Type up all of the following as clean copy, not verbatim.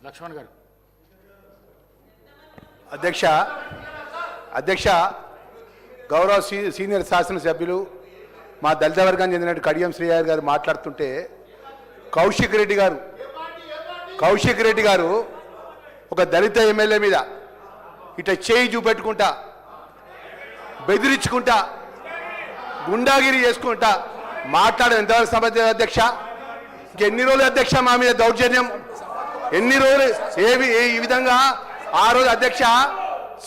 లక్ష్మణ్ గారు. అధ్యక్ష గౌరవ సీనియర్ శాసనసభ్యులు మా దళిత వర్గానికి చెందిన కడియం శ్రీహరి గారు మాట్లాడుతుంటే కౌశిక్ రెడ్డి గారు ఒక దళిత ఎమ్మెల్యే మీద ఇట్లా చేయి చూపెట్టుకుంటా బెదిరించుకుంటా గుండాగిరి చేసుకుంటా మాట్లాడడం ఎంతవరకు సమర్థ అధ్యక్ష? ఇంకెన్ని రోజులు అధ్యక్ష మా మీద దౌర్జన్యం? ఎన్ని రోజులు ఈ విధంగా? ఆ రోజు అధ్యక్ష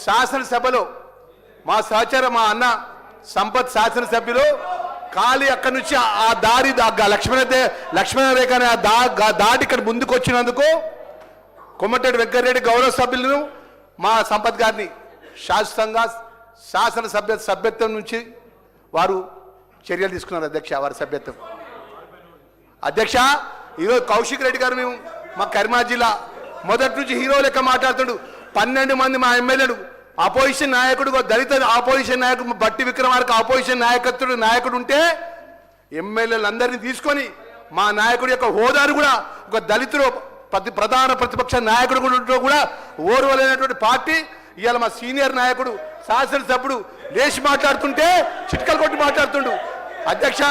శాసనసభలో మా సహచర మా అన్న సంపత్ శాసనసభ్యులు ఖాళీ అక్కడి నుంచి ఆ దారి లక్ష్మణ రేఖ అనే దాటి ఇక్కడ ముందుకు వచ్చినందుకు కొమ్మటిరెడ్డి వెంకటరెడ్డి గౌరవ సభ్యులను మా సంపత్ గారిని శాశ్వతంగా సభ్యత్వం నుంచి వారు చర్యలు తీసుకున్నారు అధ్యక్ష. వారి సభ్యత్వం అధ్యక్ష ఈరోజు కౌశిక్ రెడ్డి గారు మేము మా కరీంనగర్ జిల్లా మొదటి నుంచి హీరో లెక్క మాట్లాడుతుండు. 12 మంది మా ఎమ్మెల్యేలు అపోజిషన్ నాయకుడు, దళిత అపోజిషన్ నాయకుడు బట్టి విక్రమార్క అపోజిషన్ నాయకుడు ఉంటే ఎమ్మెల్యేలందరినీ తీసుకొని మా నాయకుడి యొక్క హోదాను కూడా ఒక దళితుడు ప్రధాన ప్రతిపక్ష నాయకుడు కూడా ఓర్వలేనటువంటి పార్టీ ఇవాళ మా సీనియర్ నాయకుడు శాసనసభ్యుడు లేచి మాట్లాడుతుంటే చిట్కలు కొట్టి మాట్లాడుతుండు. అధ్యక్ష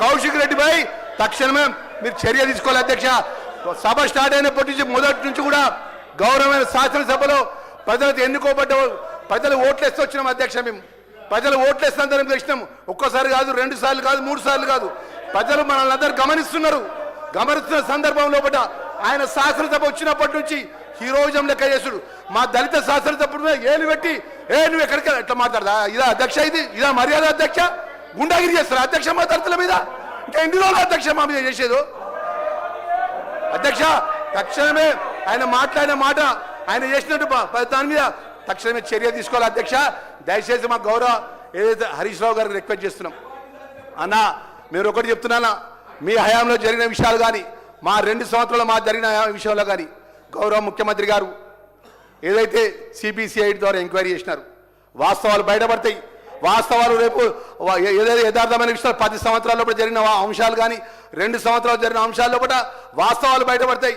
కౌశిక్ రెడ్డిపై తక్షణమే మీరు చర్య తీసుకోవాలి అధ్యక్ష. సభ స్టార్ట్ అయినప్పటి నుంచి మొదటి నుంచి కూడా గౌరవమైన శాసనసభలో ప్రజలకు ఎన్నుకోబడ్డ ప్రజలు ఓట్లేస్తూ వచ్చినాం అధ్యక్ష. మేము ప్రజలు ఓట్లేస్తాం చేసినాం. ఒక్కసారి కాదు, 2 సార్లు కాదు, 3 సార్లు కాదు. ప్రజలు మనల్ని అందరూ గమనిస్తున్న సందర్భంలో ఆయన శాసనసభ వచ్చినప్పటి నుంచి హీరోయిజం లెక్క చేసుడు. మా దళిత శాసనసభ్యుడు ఏలు పెట్టి నువ్వు ఎక్కడికి ఎట్లా మాట్లాడదా? ఇదా అధ్యక్ష? ఇదా మర్యాద అధ్యక్ష? గుండాగిరి చేస్తారా అధ్యక్ష మా దళితుల మీద? ఇంకా ఎన్ని రోజులు అధ్యక్ష మా మీద చేసేది? అధ్యక్ష తక్షణమే ఆయన మాట్లాడిన మాట ఆయన చేసినట్టు దాని మీద తక్షణమే చర్య తీసుకోవాలి అధ్యక్ష. దయచేసి మా గౌరవ ఏదైతే హరీష్ రావు గారికి రిక్వెస్ట్ చేస్తున్నాం. అన్న మీరు ఒకటి చెప్తున్నానా, మీ హయాంలో జరిగిన విషయాలు కానీ మా 2 సంవత్సరాలు మా జరిగిన విషయంలో కానీ గౌరవ ముఖ్యమంత్రి గారు ఏదైతే సిబిసిఐ ద్వారా ఎంక్వైరీ చేసినారు వాస్తవాలు బయటపడతాయి. వాస్తవాలు రేపు ఏదైతే యథార్థమైన విషయాలు 10 సంవత్సరాల లోపల జరిగిన అంశాలు కానీ 2 సంవత్సరాలు జరిగిన అంశాల లోపల వాస్తవాలు బయటపడతాయి.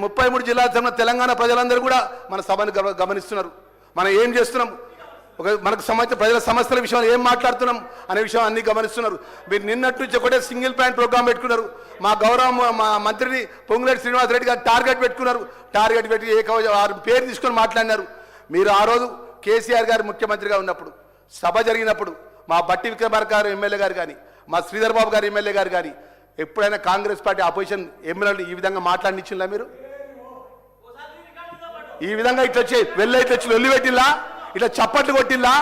33 జిల్లాల తరఫున తెలంగాణ ప్రజలందరూ కూడా మన సభను గమనిస్తున్నారు. మనం ఏం చేస్తున్నాం, మనకు సంబంధించిన ప్రజల సమస్యల విషయంలో ఏం మాట్లాడుతున్నాం అనే విషయం అన్ని గమనిస్తున్నారు. మీరు నిన్నటి నుంచి ఒకటే సింగిల్ ప్లాన్ ప్రోగ్రామ్ పెట్టుకున్నారు. మా గౌరవ మా మంత్రిని పొంగులేటి శ్రీనివాసరెడ్డి గారు టార్గెట్ పెట్టుకున్నారు. టార్గెట్ పెట్టి వారి పేరు తీసుకొని మాట్లాడినారు. మీరు ఆ రోజు కేసీఆర్ గారు ముఖ్యమంత్రిగా ఉన్నప్పుడు సభ జరిగినప్పుడు మా బట్టి విక్రమార్క గారు ఎమ్మెల్యే గారు కానీ మా శ్రీధర్ బాబు గారు ఎమ్మెల్యే గారు కానీ ఎప్పుడైనా కాంగ్రెస్ పార్టీ అపోజిషన్ ఎమ్మెల్యేలు ఈ విధంగా మాట్లాడినిచ్చిందా? మీరు ఈ విధంగా ఇట్లా వచ్చి ఇట్లా లొల్లి పెట్టిల్లా, ఇట్లా చప్పట్లు కొట్టిల్లా,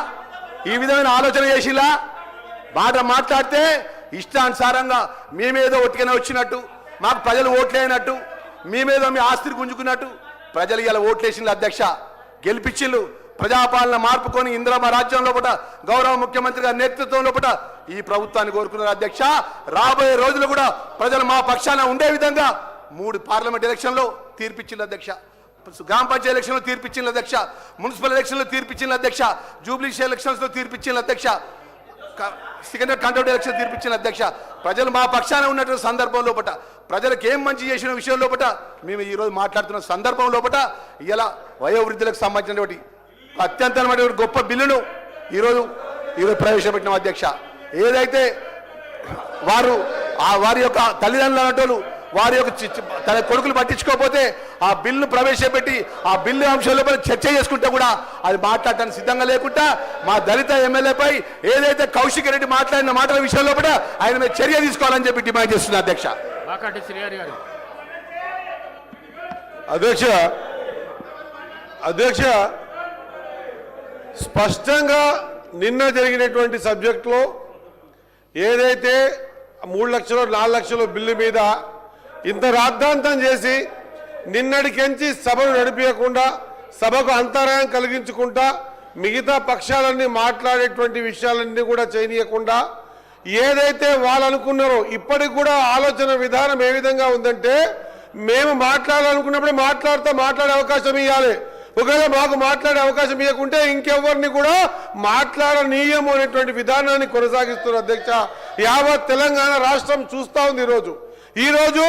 ఈ విధమైన ఆలోచన చేసిల్లా? మాట్లాడితే ఇష్టానుసారంగా మేమేదో ఒట్టిగానే వచ్చినట్టు, మాకు ప్రజలు ఓట్లేనట్టు, మేమేదో మీ ఆస్తిని గుంజుకున్నట్టు ప్రజలు ఇలా ఓట్లేసింది అధ్యక్ష. గెలిపించిల్లు. ప్రజాపాలన మార్పుకొని ఇందిరమ్మ రాజ్యం లోపల గౌరవ ముఖ్యమంత్రి గారి నేతృత్వం లోపల ఈ ప్రభుత్వాన్ని కోరుకున్నారు అధ్యక్ష. రాబోయే రోజులు కూడా ప్రజలు మా పక్షాన ఉండే విధంగా 3 పార్లమెంట్ ఎలక్షన్లో తీర్పిచ్చింది అధ్యక్ష. గ్రామ పంచాయతీ ఎలక్షన్లో తీర్పిచ్చింది అధ్యక్ష. మున్సిపల్ ఎలక్షన్లో తీర్పిచ్చింది అధ్యక్ష. జూబ్లీ ఎలక్షన్స్లో తీర్పిచ్చింది అధ్యక్ష. సెకండరీ కంట్రోల్ ఎలక్షన్ తీర్పిచ్చిన అధ్యక్ష. ప్రజలు మా పక్షాన ఉన్నటువంటి సందర్భం లోపల ప్రజలకు ఏం మంచి చేసిన విషయం లోపల మేము ఈరోజు మాట్లాడుతున్న సందర్భం లోపల ఇలా వయోవృద్ధులకు సంబంధించినటువంటి అత్యంత గొప్ప బిల్లును ఈరోజు ప్రవేశపెట్టిన అధ్యక్ష. ఏదైతే వారి యొక్క తల్లిదండ్రులు అన్నట్టు వారి యొక్క తన కొడుకులు పట్టించుకోకపోతే ఆ బిల్లును ప్రవేశపెట్టి ఆ బిల్లు అంశాల పై చర్చ చేసుకుంటే కూడా అది మాట్లాడటానికి సిద్ధంగా లేకుండా మా దళిత ఎమ్మెల్యేపై ఏదైతే కౌశిక్ రెడ్డి మాట్లాడిన మాటల విషయంలో కూడా ఆయన మీద చర్య తీసుకోవాలని చెప్పి డిమాండ్ చేస్తున్నారు అధ్యక్ష. అధ్యక్ష స్పష్టంగా నిన్న జరిగినటువంటి సబ్జెక్టులో ఏదైతే 3 లక్షలు 4 లక్షల బిల్లు మీద ఇంత రాద్ధాంతం చేసి నిన్నటికెంచి సభను నడిపించకుండా సభకు అంతరాయం కలిగించుకుంటా మిగతా పక్షాలన్నీ మాట్లాడేటువంటి విషయాలన్నీ కూడా చేయనీయకుండా ఏదైతే వాళ్ళు అనుకున్నారో ఇప్పటికి కూడా ఆలోచన విధానం ఏ విధంగా ఉందంటే మేము మాట్లాడాలనుకున్నప్పుడు మాట్లాడే అవకాశం ఇవ్వాలి. ఒకవేళ మాకు మాట్లాడే అవకాశం ఇవ్వకుంటే ఇంకెవరిని కూడా మాట్లాడనీయము అనేటువంటి విధానాన్ని కొనసాగిస్తున్నారు అధ్యక్ష. యావత్ తెలంగాణ రాష్ట్రం చూస్తూ ఉంది. ఈరోజు ఈరోజు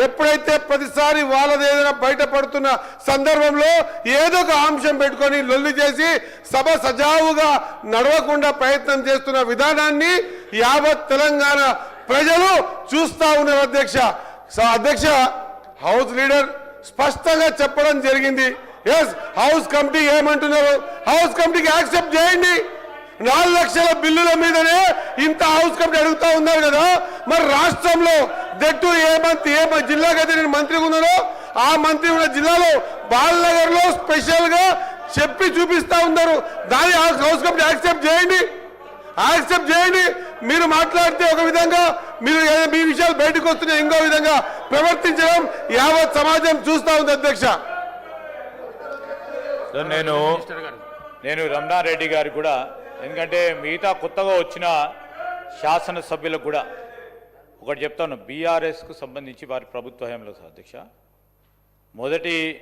ఎప్పుడైతే ప్రతిసారి వాళ్ళది ఏదైనా బయటపడుతున్న సందర్భంలో ఏదో ఒక అంశం పెట్టుకొని లొల్లి చేసి సభ సజావుగా నడవకుండా ప్రయత్నం చేస్తున్న విధానాన్ని యావత్ తెలంగాణ ప్రజలు చూస్తా ఉన్నారు అధ్యక్ష. అధ్యక్ష, హౌస్ లీడర్ స్పష్టంగా చెప్పడం జరిగింది. ఎస్, హౌస్ కమిటీ ఏమంటున్నారు? హౌస్ కమిటీకి యాక్సెప్ట్ చేయండి. 4 లక్షల బిల్లుల మీదనే ఇంత హౌస్ కమిటీ అడుగుతా ఉన్నారు కదా. మరి రాష్ట్రంలో దట్టు ఏ జిల్లాకైతే నేను మంత్రిగా ఉన్నానో ఆ మంత్రి ఉన్న జిల్లాలో బాలనగర్ లో స్పెషల్ గా చెప్పి చూపిస్తా ఉన్నారు. దాని హౌస్ కమిటీ యాక్సెప్ట్ చేయండి, యాక్సెప్ట్ చేయండి. మీరు మాట్లాడితే ఒక విధంగా, మీరు మీ విషయాలు బయటకు వస్తున్నాయి ఇంకో విధంగా ప్రవర్తించడం యావత్ సమాజం చూస్తా ఉంది అధ్యక్ష. నేను రమణారెడ్డి గారు కూడా, ఎందుకంటే మిగతా కొత్తగా వచ్చిన శాసనసభ్యులకు కూడా ఒకటి చెప్తాను. బీఆర్ఎస్కు సంబంధించి వారి ప్రభుత్వ హయాంలో అధ్యక్ష మొదటి